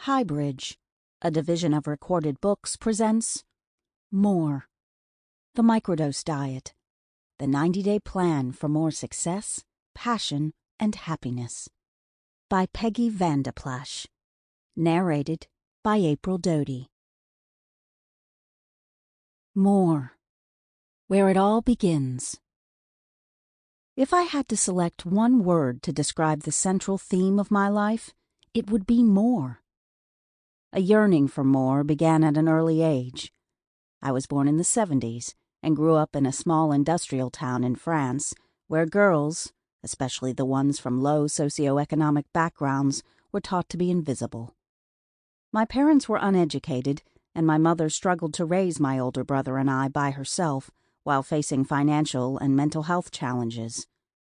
HighBridge, a division of Recorded Books, presents More, the Microdose Diet, the 90-day plan for more success, passion, and happiness, by Peggy Plassche, narrated by April Doty. More, where it all begins. If I had to select one word to describe the central theme of my life, it would be more. A yearning for more began at an early age. I was born in the 70s and grew up in a small industrial town in France where girls, especially the ones from low socioeconomic backgrounds, were taught to be invisible. My parents were uneducated, and my mother struggled to raise my older brother and I by herself while facing financial and mental health challenges.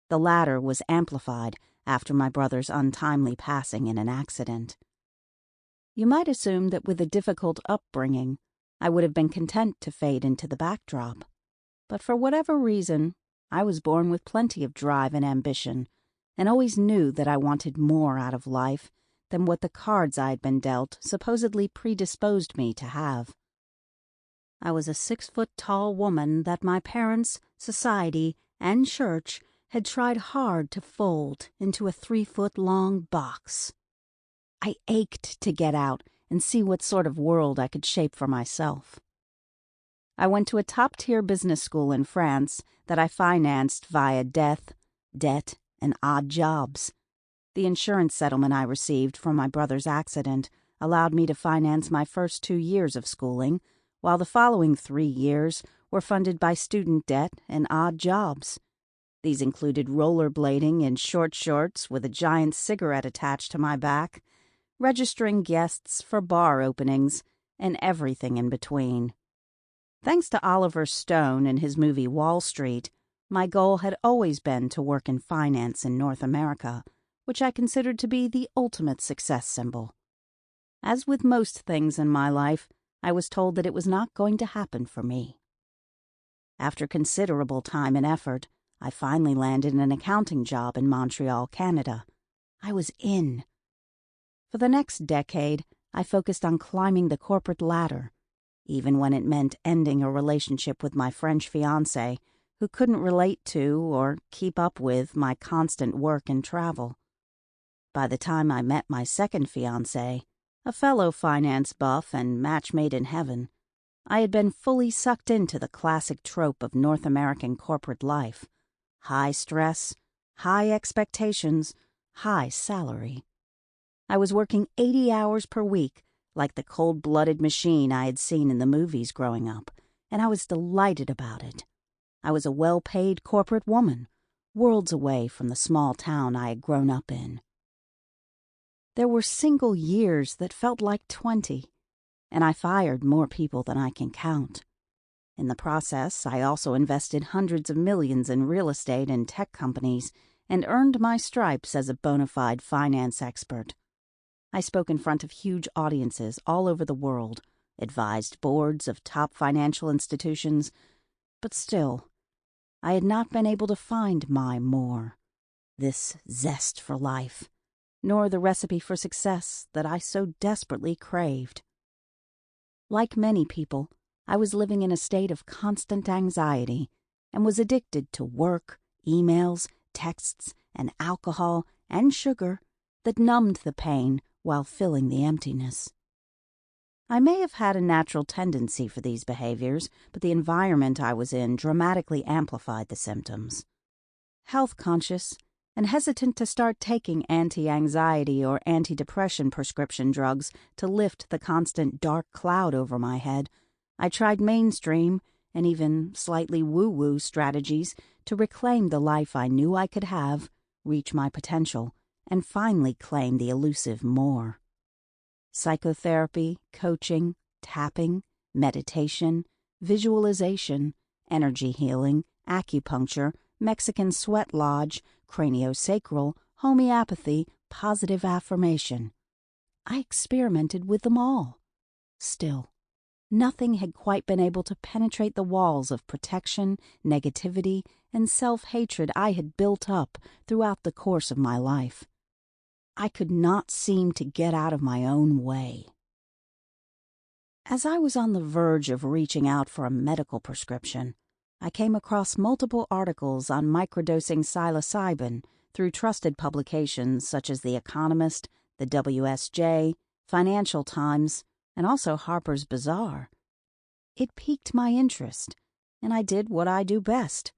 The latter was amplified after my brother's untimely passing in an accident. You might assume that with a difficult upbringing, I would have been content to fade into the backdrop. But for whatever reason, I was born with plenty of drive and ambition, and always knew that I wanted more out of life than what the cards I had been dealt supposedly predisposed me to have. I was a 6-foot-tall woman that my parents, society, and church had tried hard to fold into a 3-foot-long box. I ached to get out and see what sort of world I could shape for myself. I went to a top-tier business school in France that I financed via death, debt, and odd jobs. The insurance settlement I received from my brother's accident allowed me to finance my first 2 years of schooling, while the following 3 years were funded by student debt and odd jobs. These included rollerblading in short shorts with a giant cigarette attached to my back, registering guests for bar openings, and everything in between. Thanks to Oliver Stone and his movie Wall Street, my goal had always been to work in finance in North America, which I considered to be the ultimate success symbol. As with most things in my life, I was told that it was not going to happen for me. After considerable time and effort, I finally landed an accounting job in Montreal, Canada. I was in. For the next decade, I focused on climbing the corporate ladder, even when it meant ending a relationship with my French fiancé, who couldn't relate to or keep up with my constant work and travel. By the time I met my second fiancé, a fellow finance buff and match made in heaven, I had been fully sucked into the classic trope of North American corporate life: high stress, high expectations, high salary. I was working 80 hours per week, like the cold-blooded machine I had seen in the movies growing up, and I was delighted about it. I was a well-paid corporate woman, worlds away from the small town I had grown up in. There were single years that felt like 20, and I fired more people than I can count. In the process, I also invested hundreds of millions in real estate and tech companies and earned my stripes as a bona fide finance expert. I spoke in front of huge audiences all over the world, advised boards of top financial institutions, but still, I had not been able to find my more, this zest for life, nor the recipe for success that I so desperately craved. Like many people, I was living in a state of constant anxiety and was addicted to work, emails, texts, and alcohol and sugar that numbed the pain while filling the emptiness. I may have had a natural tendency for these behaviors, but the environment I was in dramatically amplified the symptoms. Health-conscious and hesitant to start taking anti-anxiety or antidepressant prescription drugs to lift the constant dark cloud over my head, I tried mainstream and even slightly woo-woo strategies to reclaim the life I knew I could have, reach my potential, and finally claim the elusive more. Psychotherapy, coaching, tapping, meditation, visualization, energy healing, acupuncture, Mexican sweat lodge, craniosacral, homeopathy, positive affirmation. I experimented with them all. Still, nothing had quite been able to penetrate the walls of protection, negativity, and self-hatred I had built up throughout the course of my life. I could not seem to get out of my own way. As I was on the verge of reaching out for a medical prescription, I came across multiple articles on microdosing psilocybin through trusted publications such as The Economist, the WSJ, Financial Times, and also Harper's Bazaar. It piqued my interest, and I did what I do best.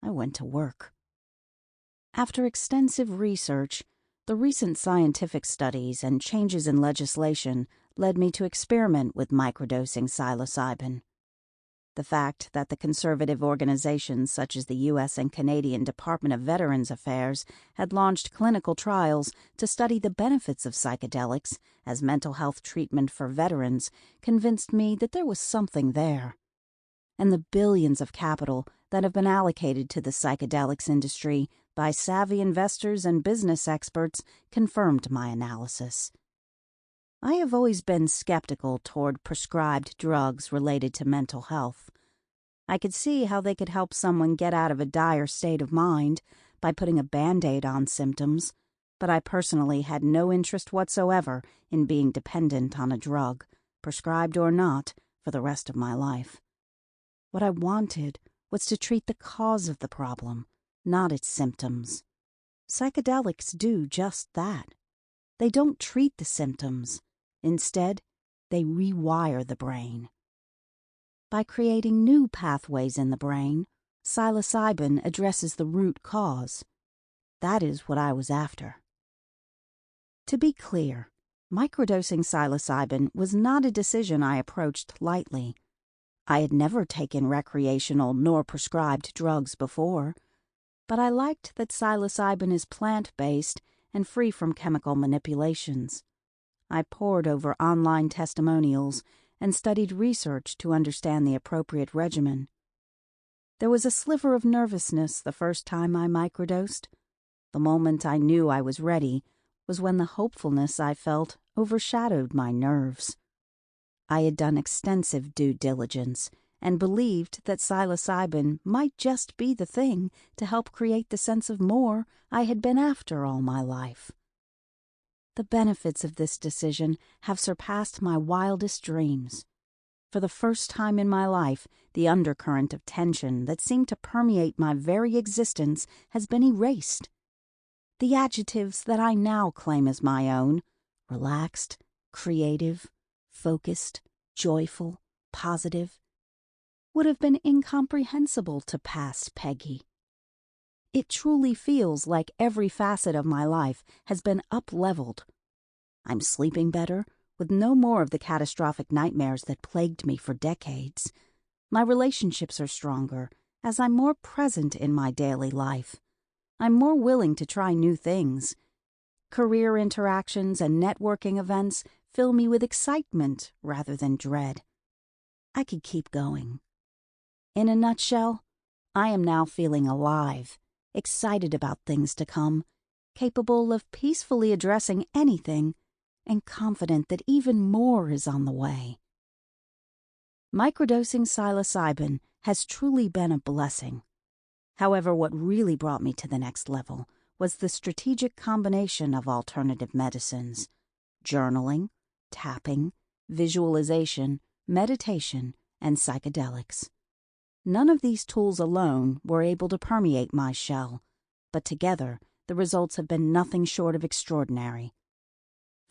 I went to work. After extensive research, the recent scientific studies and changes in legislation led me to experiment with microdosing psilocybin. The fact that the conservative organizations such as the U.S. and Canadian Department of Veterans Affairs had launched clinical trials to study the benefits of psychedelics as mental health treatment for veterans convinced me that there was something there. And the billions of capital that have been allocated to the psychedelics industry by savvy investors and business experts confirmed my analysis. I have always been skeptical toward prescribed drugs related to mental health. I could see how they could help someone get out of a dire state of mind by putting a Band-Aid on symptoms, but I personally had no interest whatsoever in being dependent on a drug, prescribed or not, for the rest of my life. What I wanted was to treat the cause of the problem, not its symptoms. Psychedelics do just that. They don't treat the symptoms. Instead, they rewire the brain. By creating new pathways in the brain, psilocybin addresses the root cause. That is what I was after. To be clear, microdosing psilocybin was not a decision I approached lightly. I had never taken recreational nor prescribed drugs before, but I liked that psilocybin is plant-based and free from chemical manipulations. I pored over online testimonials and studied research to understand the appropriate regimen. There was a sliver of nervousness the first time I microdosed. The moment I knew I was ready was when the hopefulness I felt overshadowed my nerves. I had done extensive due diligence and believed that psilocybin might just be the thing to help create the sense of more I had been after all my life. The benefits of this decision have surpassed my wildest dreams. For the first time in my life, the undercurrent of tension that seemed to permeate my very existence has been erased. The adjectives that I now claim as my own, relaxed, creative, focused, joyful, positive, would have been incomprehensible to past Peggy. It truly feels like every facet of my life has been up-leveled. I'm sleeping better, with no more of the catastrophic nightmares that plagued me for decades. My relationships are stronger, as I'm more present in my daily life. I'm more willing to try new things. Career interactions and networking events fill me with excitement rather than dread. I could keep going. In a nutshell, I am now feeling alive, excited about things to come, capable of peacefully addressing anything, and confident that even more is on the way. Microdosing psilocybin has truly been a blessing. However, what really brought me to the next level was the strategic combination of alternative medicines: journaling, tapping, visualization, meditation, and psychedelics. None of these tools alone were able to permeate my shell, but together the results have been nothing short of extraordinary.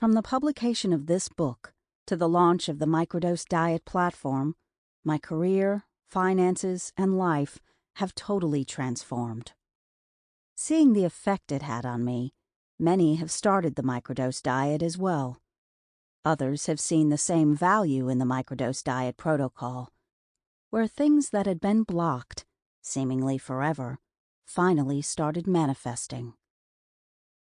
From the publication of this book to the launch of the Microdose Diet platform, my career, finances, and life have totally transformed. Seeing the effect it had on me, many have started the Microdose Diet as well. Others have seen the same value in the Microdose Diet protocol, where things that had been blocked, seemingly forever, finally started manifesting.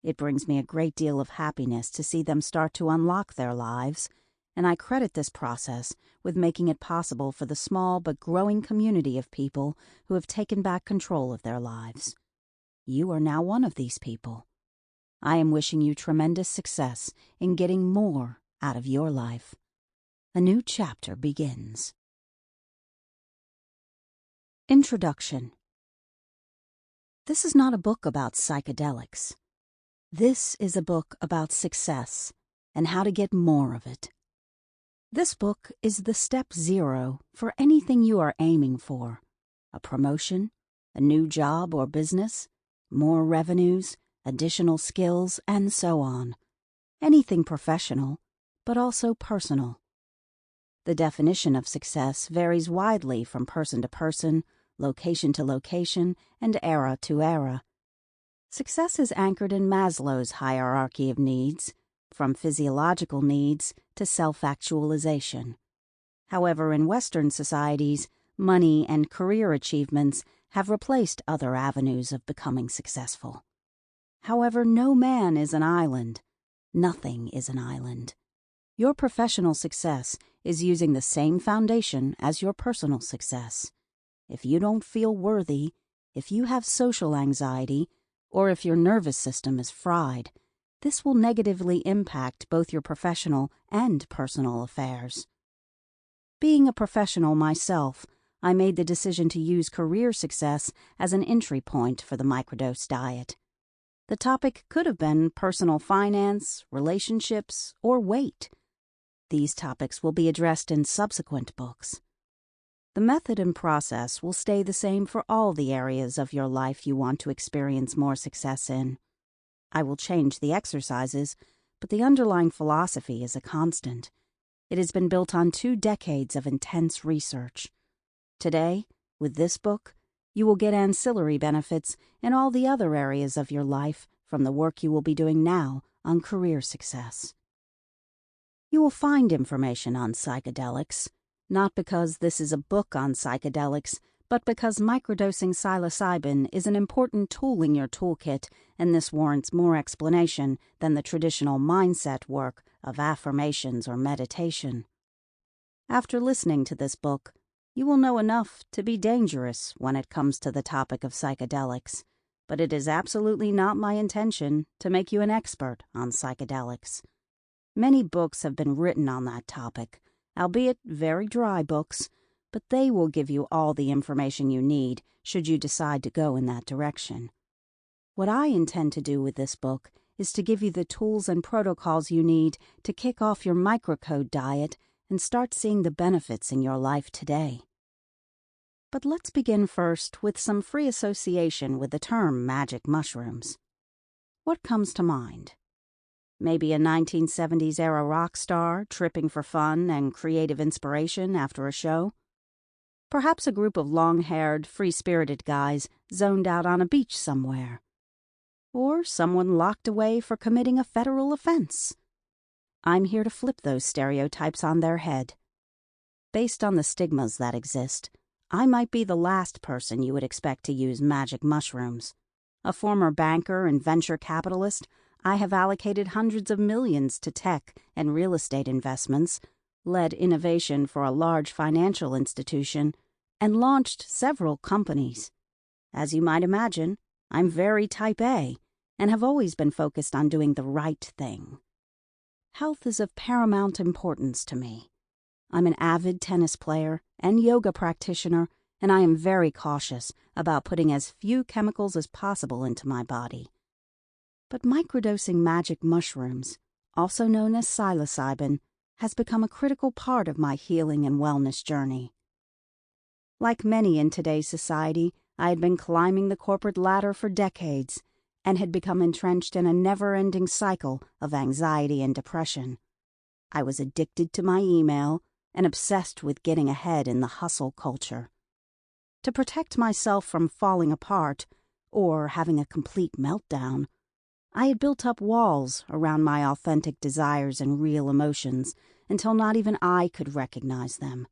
It brings me a great deal of happiness to see them start to unlock their lives, and I credit this process with making it possible for the small but growing community of people who have taken back control of their lives. You are now one of these people. I am wishing you tremendous success in getting more out of your life. A new chapter begins. Introduction. This is not a book about psychedelics. This is a book about success and how to get more of it. This book is the step 0 for anything you are aiming for: a promotion, a new job or business, more revenues, additional skills, and so on. Anything professional, but also personal. The definition of success varies widely from person to person, location to location, and era to era. Success is anchored in Maslow's hierarchy of needs, from physiological needs to self-actualization. However, in Western societies, money and career achievements have replaced other avenues of becoming successful. However, no man is an island. Nothing is an island. Your professional success is using the same foundation as your personal success. If you don't feel worthy, if you have social anxiety, or if your nervous system is fried, this will negatively impact both your professional and personal affairs. Being a professional myself, I made the decision to use career success as an entry point for the Microdose Diet. The topic could have been personal finance, relationships, or weight. These topics will be addressed in subsequent books. The method and process will stay the same for all the areas of your life you want to experience more success in. I will change the exercises, but the underlying philosophy is a constant. It has been built on 2 decades of intense research. Today, with this book, you will get ancillary benefits in all the other areas of your life from the work you will be doing now on career success. You will find information on psychedelics, not because this is a book on psychedelics, but because microdosing psilocybin is an important tool in your toolkit, and this warrants more explanation than the traditional mindset work of affirmations or meditation. After listening to this book, you will know enough to be dangerous when it comes to the topic of psychedelics, but it is absolutely not my intention to make you an expert on psychedelics. Many books have been written on that topic, albeit very dry books, but they will give you all the information you need should you decide to go in that direction. What I intend to do with this book is to give you the tools and protocols you need to kick off your microdose diet and start seeing the benefits in your life today. But let's begin first with some free association with the term magic mushrooms. What comes to mind? Maybe a 1970s-era rock star tripping for fun and creative inspiration after a show? Perhaps a group of long-haired, free-spirited guys zoned out on a beach somewhere. Or someone locked away for committing a federal offense. I'm here to flip those stereotypes on their head. Based on the stigmas that exist, I might be the last person you would expect to use magic mushrooms. A former banker and venture capitalist, I have allocated hundreds of millions to tech and real estate investments, led innovation for a large financial institution, and launched several companies. As you might imagine, I'm very type A and have always been focused on doing the right thing. Health is of paramount importance to me. I'm an avid tennis player and yoga practitioner, and I am very cautious about putting as few chemicals as possible into my body. But microdosing magic mushrooms, also known as psilocybin, has become a critical part of my healing and wellness journey. Like many in today's society, I had been climbing the corporate ladder for decades and had become entrenched in a never-ending cycle of anxiety and depression. I was addicted to my email and obsessed with getting ahead in the hustle culture. To protect myself from falling apart or having a complete meltdown, I had built up walls around my authentic desires and real emotions until not even I could recognize them.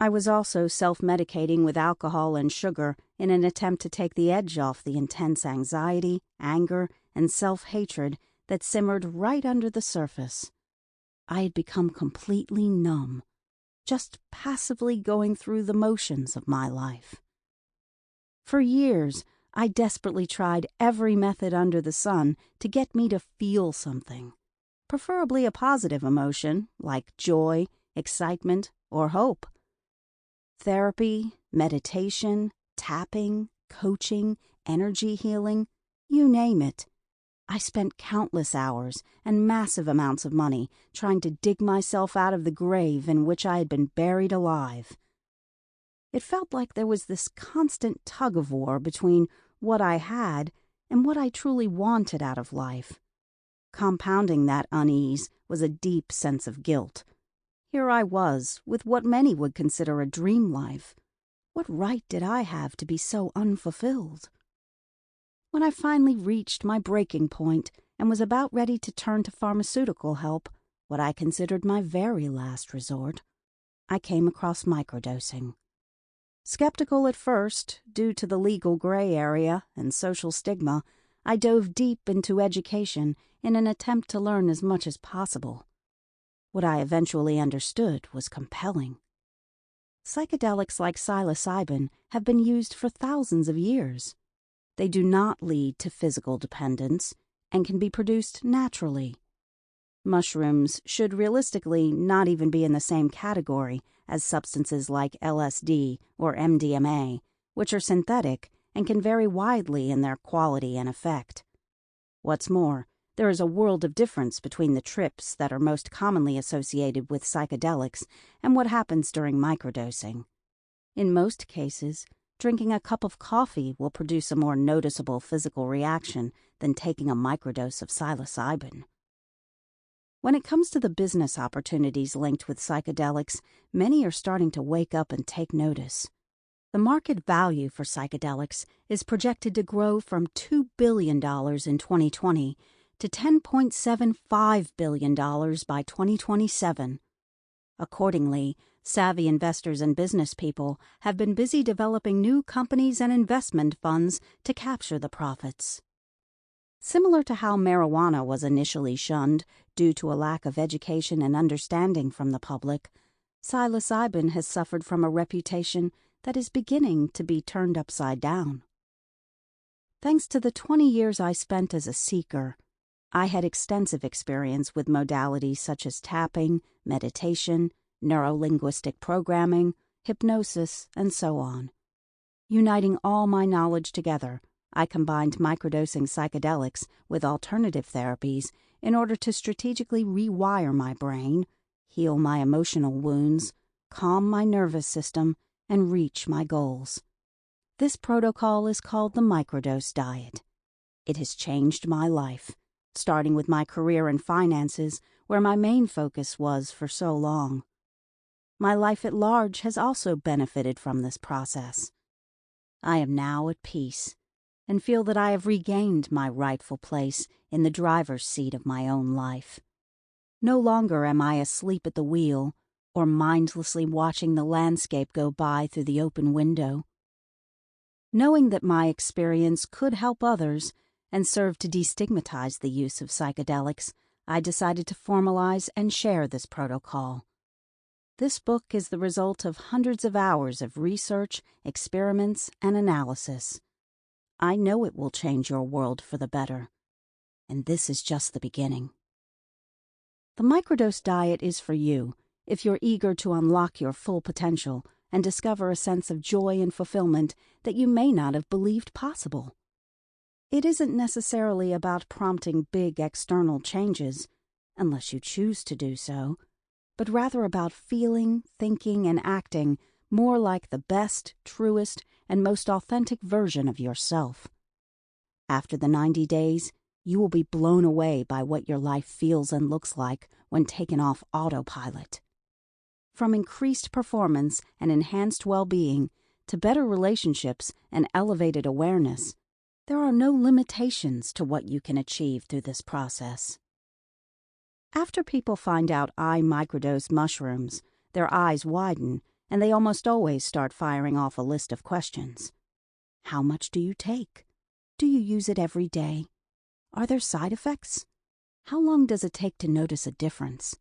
I was also self-medicating with alcohol and sugar in an attempt to take the edge off the intense anxiety, anger, and self-hatred that simmered right under the surface. I had become completely numb, just passively going through the motions of my life. For years, I desperately tried every method under the sun to get me to feel something, preferably a positive emotion like joy, excitement, or hope. Therapy, meditation, tapping, coaching, energy healing, you name it. I spent countless hours and massive amounts of money trying to dig myself out of the grave in which I had been buried alive. It felt like there was this constant tug-of-war between what I had and what I truly wanted out of life. Compounding that unease was a deep sense of guilt. Here I was, with what many would consider a dream life. What right did I have to be so unfulfilled? When I finally reached my breaking point and was about ready to turn to pharmaceutical help, what I considered my very last resort, I came across microdosing. Skeptical at first, due to the legal gray area and social stigma, I dove deep into education in an attempt to learn as much as possible. What I eventually understood was compelling. Psychedelics like psilocybin have been used for thousands of years. They do not lead to physical dependence and can be produced naturally. Mushrooms should realistically not even be in the same category as substances like LSD or MDMA, which are synthetic and can vary widely in their quality and effect. What's more, there is a world of difference between the trips that are most commonly associated with psychedelics and what happens during microdosing. In most cases, drinking a cup of coffee will produce a more noticeable physical reaction than taking a microdose of psilocybin. When it comes to the business opportunities linked with psychedelics, many are starting to wake up and take notice. The market value for psychedelics is projected to grow from $2 billion in 2020 to $10.75 billion by 2027. Accordingly, savvy investors and business people have been busy developing new companies and investment funds to capture the profits. Similar to how marijuana was initially shunned due to a lack of education and understanding from the public, psilocybin has suffered from a reputation that is beginning to be turned upside down. Thanks to the 20 years I spent as a seeker, I had extensive experience with modalities such as tapping, meditation, neuro-linguistic programming, hypnosis, and so on. Uniting all my knowledge together, I combined microdosing psychedelics with alternative therapies in order to strategically rewire my brain, heal my emotional wounds, calm my nervous system, and reach my goals. This protocol is called the Microdose Diet. It has changed my life, starting with my career and finances, where my main focus was for so long. My life at large has also benefited from this process. I am now at peace and feel that I have regained my rightful place in the driver's seat of my own life. No longer am I asleep at the wheel or mindlessly watching the landscape go by through the open window. Knowing that my experience could help others and serve to destigmatize the use of psychedelics, I decided to formalize and share this protocol. This book is the result of hundreds of hours of research, experiments, and analysis. I know it will change your world for the better, and this is just the beginning. The Microdose Diet is for you if you're eager to unlock your full potential and discover a sense of joy and fulfillment that you may not have believed possible. It isn't necessarily about prompting big external changes, unless you choose to do so, but rather about feeling, thinking, and acting more like the best, truest, and most authentic version of yourself. After the 90 days, you will be blown away by what your life feels and looks like when taken off autopilot. From increased performance and enhanced well-being to better relationships and elevated awareness, there are no limitations to what you can achieve through this process. After people find out I microdose mushrooms, their eyes widen and they almost always start firing off a list of questions. How much do you take? Do you use it every day? Are there side effects? How long does it take to notice a difference?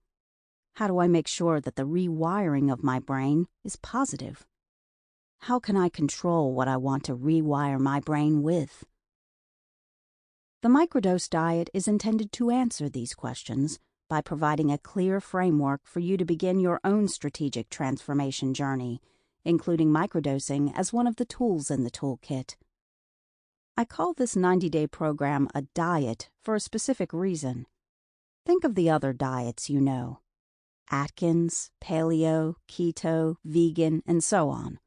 How do I make sure that the rewiring of my brain is positive? How can I control what I want to rewire my brain with? The Microdose Diet is intended to answer these questions by providing a clear framework for you to begin your own strategic transformation journey, including microdosing as one of the tools in the toolkit. I call this 90-day program a diet for a specific reason. Think of the other diets you know. Atkins, paleo, keto, vegan, and so on.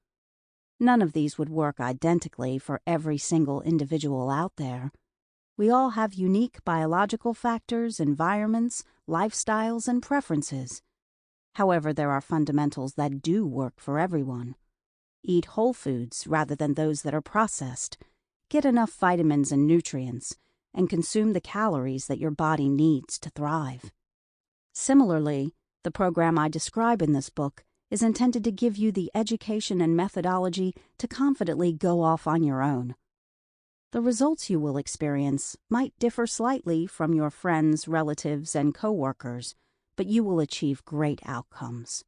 None of these would work identically for every single individual out there. We all have unique biological factors, environments, lifestyles, and preferences. However, there are fundamentals that do work for everyone. Eat whole foods rather than those that are processed. Get enough vitamins and nutrients, and consume the calories that your body needs to thrive. Similarly, the program I describe in this book is intended to give you the education and methodology to confidently go off on your own. The results you will experience might differ slightly from your friends, relatives, and coworkers, but you will achieve great outcomes.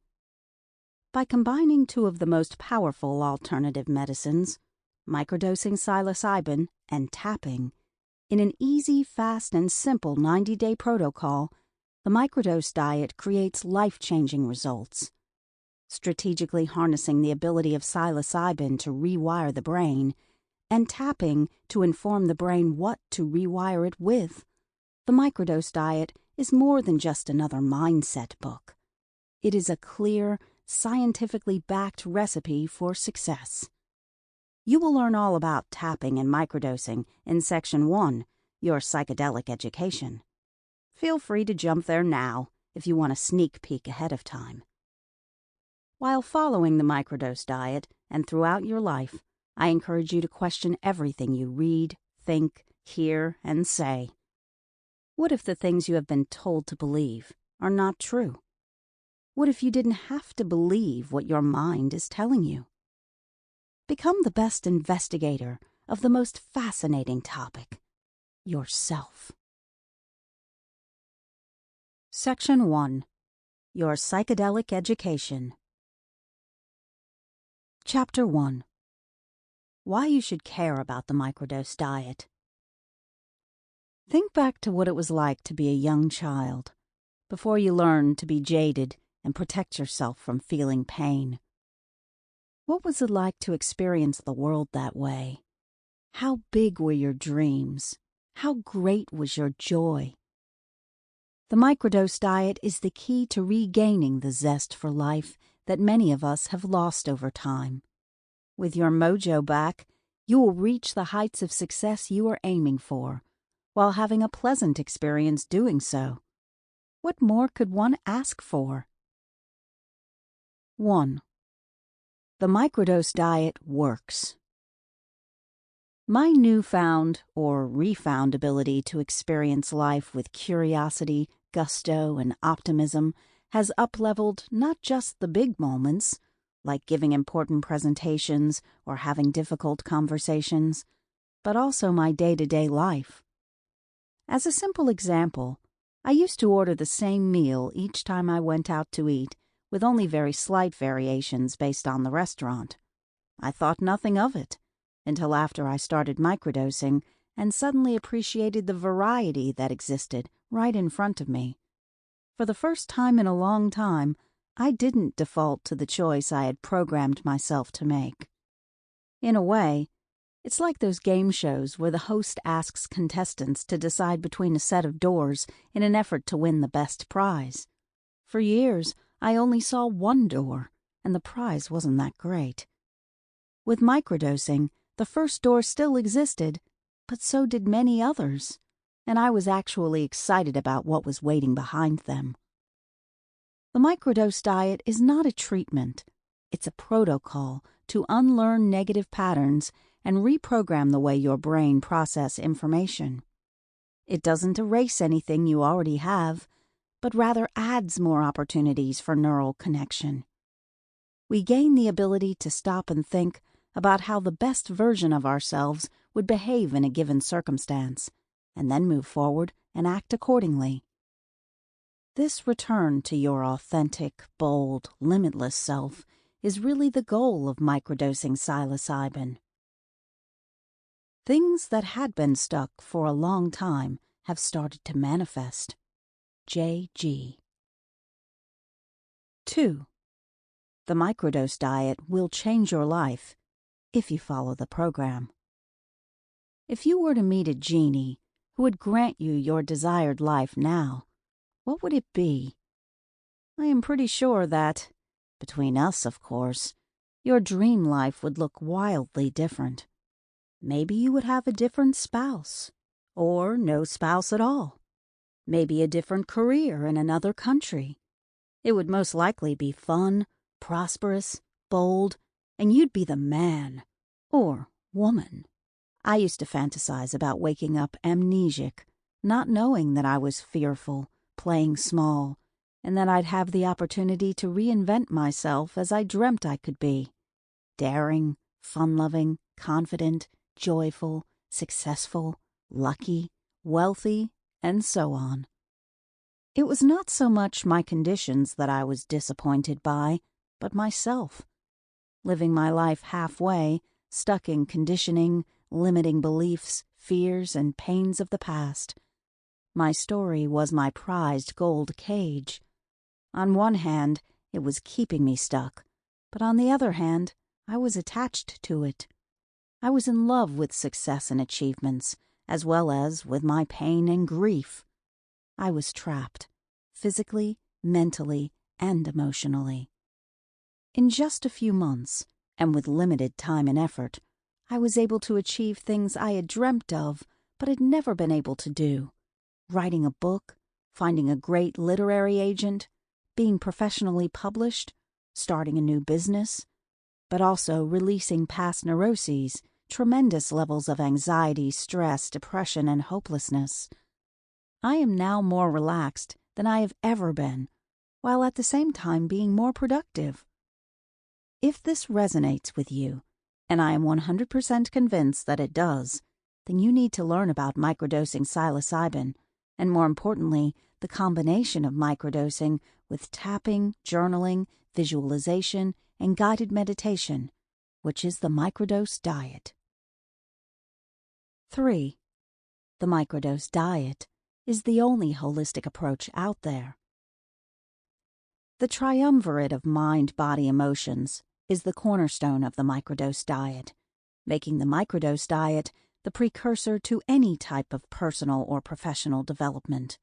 By combining two of the most powerful alternative medicines, microdosing psilocybin and tapping, in an easy, fast, and simple 90-day protocol, the Microdose Diet creates life-changing results. Strategically harnessing the ability of psilocybin to rewire the brain, and tapping to inform the brain what to rewire it with, the Microdose Diet is more than just another mindset book. It is a clear, scientifically backed recipe for success. You will learn all about tapping and microdosing in Section 1, Your Psychedelic Education. Feel free to jump there now if you want a sneak peek ahead of time. While following the Microdose Diet and throughout your life, I encourage you to question everything you read, think, hear, and say. What if the things you have been told to believe are not true? What if you didn't have to believe what your mind is telling you? Become the best investigator of the most fascinating topic, yourself. Section 1. Your Psychedelic Education. Chapter 1. Why you should care about the microdose diet. Think back to what it was like to be a young child, before you learned to be jaded and protect yourself from feeling pain. What was it like to experience the world that way? How big were your dreams? How great was your joy? The microdose diet is the key to regaining the zest for life that many of us have lost over time. With your mojo back, you will reach the heights of success you are aiming for, while having a pleasant experience doing so. What more could one ask for? 1. The microdose diet works. My newfound or refound ability to experience life with curiosity, gusto, and optimism has upleveled not just the big moments, like giving important presentations or having difficult conversations, but also my day-to-day life. As a simple example, I used to order the same meal each time I went out to eat, with only very slight variations based on the restaurant. I thought nothing of it, until after I started microdosing and suddenly appreciated the variety that existed right in front of me. For the first time in a long time, I didn't default to the choice I had programmed myself to make. In a way, it's like those game shows where the host asks contestants to decide between a set of doors in an effort to win the best prize. For years, I only saw one door, and the prize wasn't that great. With microdosing, the first door still existed, but so did many others, and I was actually excited about what was waiting behind them. The microdose diet is not a treatment. It's a protocol to unlearn negative patterns and reprogram the way your brain processes information. It doesn't erase anything you already have, but rather adds more opportunities for neural connection. We gain the ability to stop and think about how the best version of ourselves would behave in a given circumstance, and then move forward and act accordingly. This return to your authentic, bold, limitless self is really the goal of microdosing psilocybin. Things that had been stuck for a long time have started to manifest. J.G. 2. The microdose diet will change your life if you follow the program. If you were to meet a genie who would grant you your desired life now, what would it be? I am pretty sure that, between us, of course, your dream life would look wildly different. Maybe you would have a different spouse, or no spouse at all. Maybe a different career in another country. It would most likely be fun, prosperous, bold, and you'd be the man, or woman. I used to fantasize about waking up amnesiac, not knowing that I was fearful, playing small, and that I'd have the opportunity to reinvent myself as I dreamt I could be. Daring, fun-loving, confident, joyful, successful, lucky, wealthy, and so on. It was not so much my conditions that I was disappointed by, but myself. Living my life halfway, stuck in conditioning, limiting beliefs, fears, and pains of the past. My story was my prized gold cage. On one hand, it was keeping me stuck, but on the other hand, I was attached to it. I was in love with success and achievements, as well as with my pain and grief. I was trapped, physically, mentally, and emotionally. In just a few months, and with limited time and effort, I was able to achieve things I had dreamt of, but had never been able to do. Writing a book, finding a great literary agent, being professionally published, starting a new business, but also releasing past neuroses, tremendous levels of anxiety, stress, depression, and hopelessness. I am now more relaxed than I have ever been, while at the same time being more productive. If this resonates with you, and I am 100% convinced that it does, then you need to learn about microdosing psilocybin, and more importantly, the combination of microdosing with tapping, journaling, visualization, and guided meditation, which is the Microdose Diet. 3. The Microdose Diet is the only holistic approach out there. The triumvirate of mind, body, emotions is the cornerstone of the Microdose Diet, making the Microdose Diet the precursor to any type of personal or professional development.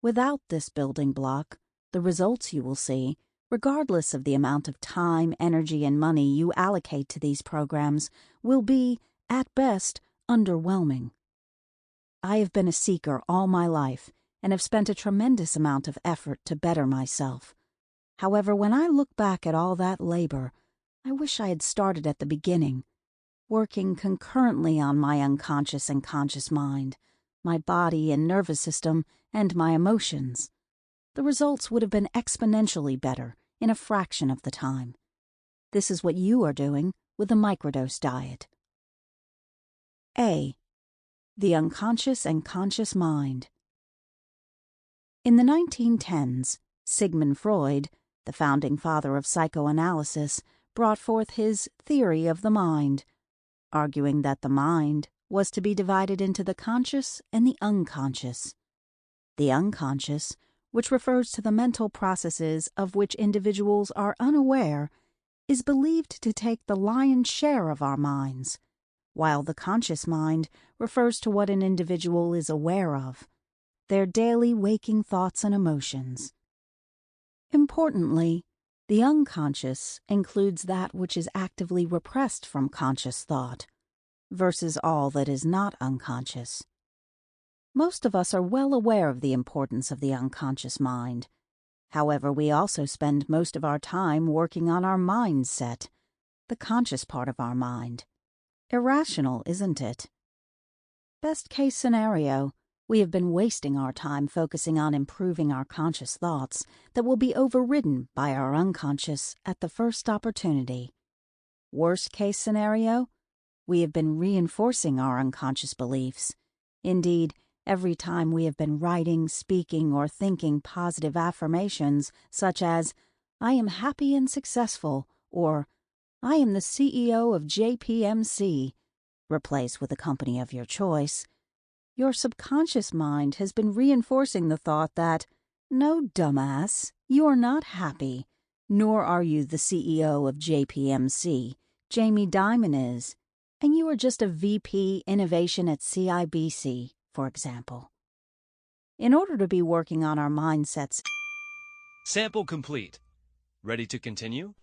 Without this building block, the results you will see, regardless of the amount of time, energy, and money you allocate to these programs, will be, at best, underwhelming. I have been a seeker all my life and have spent a tremendous amount of effort to better myself. However, when I look back at all that labor, I wish I had started at the beginning, working concurrently on my unconscious and conscious mind, my body and nervous system, and my emotions. The results would have been exponentially better in a fraction of the time. This is what you are doing with the Microdose Diet. A. The unconscious and conscious mind. In the 1910s, Sigmund Freud, the founding father of psychoanalysis, brought forth his theory of the mind, arguing that the mind was to be divided into the conscious and the unconscious. The unconscious, which refers to the mental processes of which individuals are unaware, is believed to take the lion's share of our minds, while the conscious mind refers to what an individual is aware of, their daily waking thoughts and emotions. Importantly, the unconscious includes that which is actively repressed from conscious thought, versus all that is not unconscious. Most of us are well aware of the importance of the unconscious mind. However, we also spend most of our time working on our mindset, the conscious part of our mind. Irrational, isn't it? Best case scenario, we have been wasting our time focusing on improving our conscious thoughts that will be overridden by our unconscious at the first opportunity. Worst case scenario, we have been reinforcing our unconscious beliefs. Indeed, every time we have been writing, speaking, or thinking positive affirmations such as, "I am happy and successful," or "I am the CEO of JPMC," replace with a company of your choice, your subconscious mind has been reinforcing the thought that, "No, dumbass, you are not happy, nor are you the CEO of JPMC. Jamie Dimon is, and you are just a VP Innovation at CIBC, for example. In order to be working on our mindsets... Sample complete. Ready to continue?